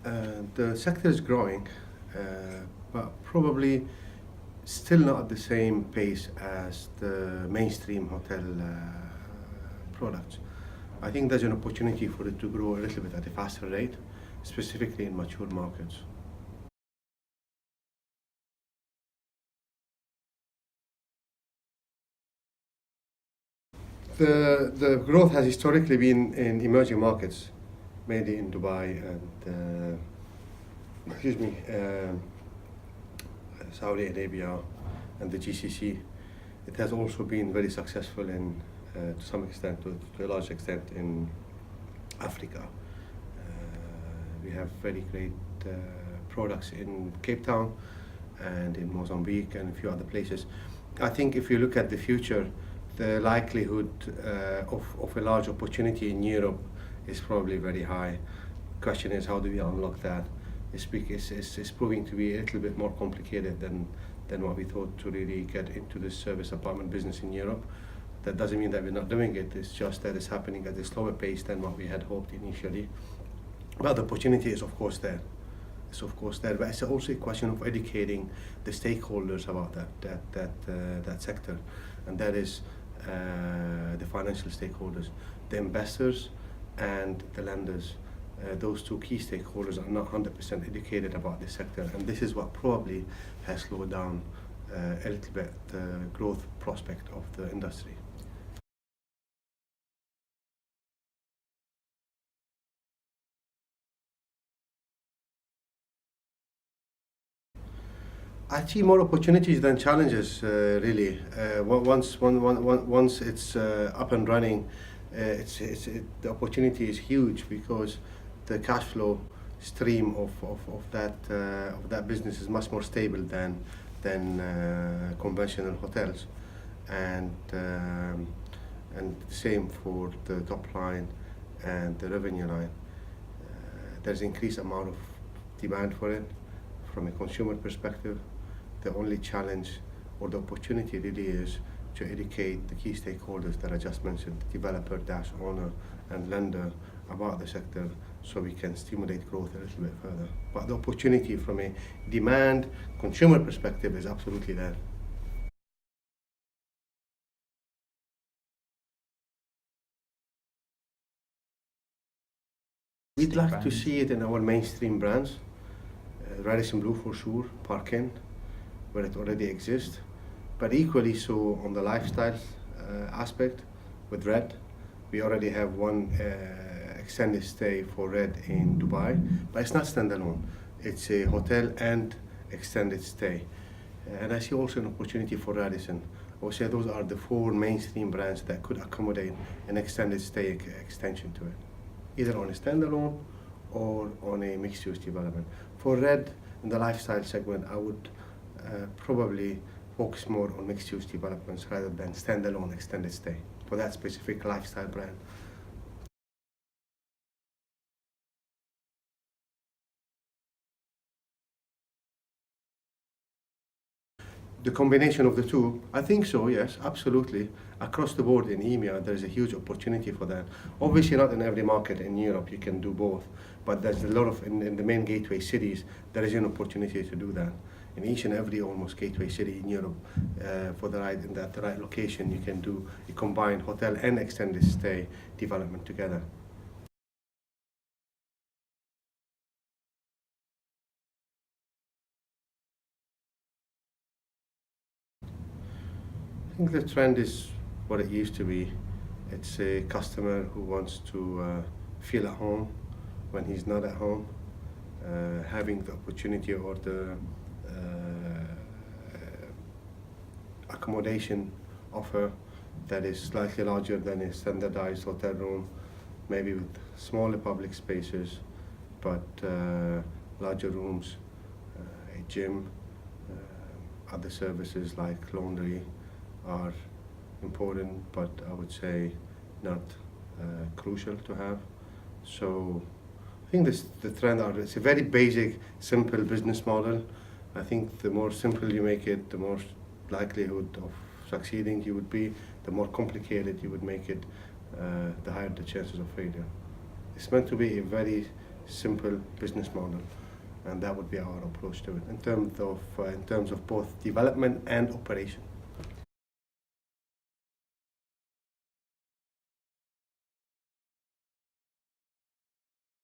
The sector is growing, but probably still not at the same pace as the mainstream hotel products. I think there's an opportunity for it to grow a little bit at a faster rate, specifically in mature markets. The growth has historically been in emerging markets, mainly in Dubai and Saudi Arabia and the GCC. It has also been very successful to some extent, to a large extent, in Africa. We have very great products in Cape Town and in Mozambique and a few other places. I think if you look at the future, the likelihood of a large opportunity in Europe is probably very high. Question is, how do we unlock that? It's proving to be a little bit more complicated than what we thought to really get into the service apartment business in Europe. That doesn't mean that we're not doing it, it's just that it's happening at a slower pace than what we had hoped initially. But the opportunity is of course there. But it's also a question of educating the stakeholders about that sector, and that is the financial stakeholders, the investors and the lenders. Those two key stakeholders are not 100% educated about this sector, and this is what probably has slowed down a little bit the growth prospect of the industry. I see more opportunities than challenges, really. Once it's up and running, the opportunity is huge because the cash flow stream of that business is much more stable than conventional hotels, and same for the top line and the revenue line. There's increased amount of demand for it from a consumer perspective. The only challenge or the opportunity really is to educate the key stakeholders that I just mentioned, developer, owner and lender, about the sector, so we can stimulate growth a little bit further. But the opportunity from a demand consumer perspective is absolutely there. We'd like to see it in our mainstream brands, Radisson Blu for sure, Park Inn, where it already exists, but equally so on the lifestyle aspect with Red. We already have one extended stay for Red in Dubai, but it's not standalone. It's a hotel and extended stay. And I see also an opportunity for Radisson. I would say those are the four mainstream brands that could accommodate an extended stay extension to it, either on a standalone or on a mixed-use development. For Red, in the lifestyle segment, I would probably focus more on mixed-use developments rather than standalone extended stay for that specific lifestyle brand. The combination of the two, I think so, yes, absolutely. Across the board in EMEA, there's a huge opportunity for that. Obviously, not in every market in Europe you can do both, but there's a lot of, in the main gateway cities, there is an opportunity to do that. In each and every almost gateway city in Europe, in the right location, you can do a combined hotel and extended stay development together. I think the trend is what it used to be. It's a customer who wants to feel at home when he's not at home, having the opportunity or the accommodation offer that is slightly larger than a standardized hotel room, maybe with smaller public spaces, but larger rooms, a gym, other services like laundry are important, but I would say not crucial to have. So I think the trend it's a very basic, simple business model. I think the more simple you make it, the more likelihood of succeeding you would be. The more complicated you would make it, the higher the chances of failure. It's meant to be a very simple business model, and that would be our approach to it in terms of both development and operation.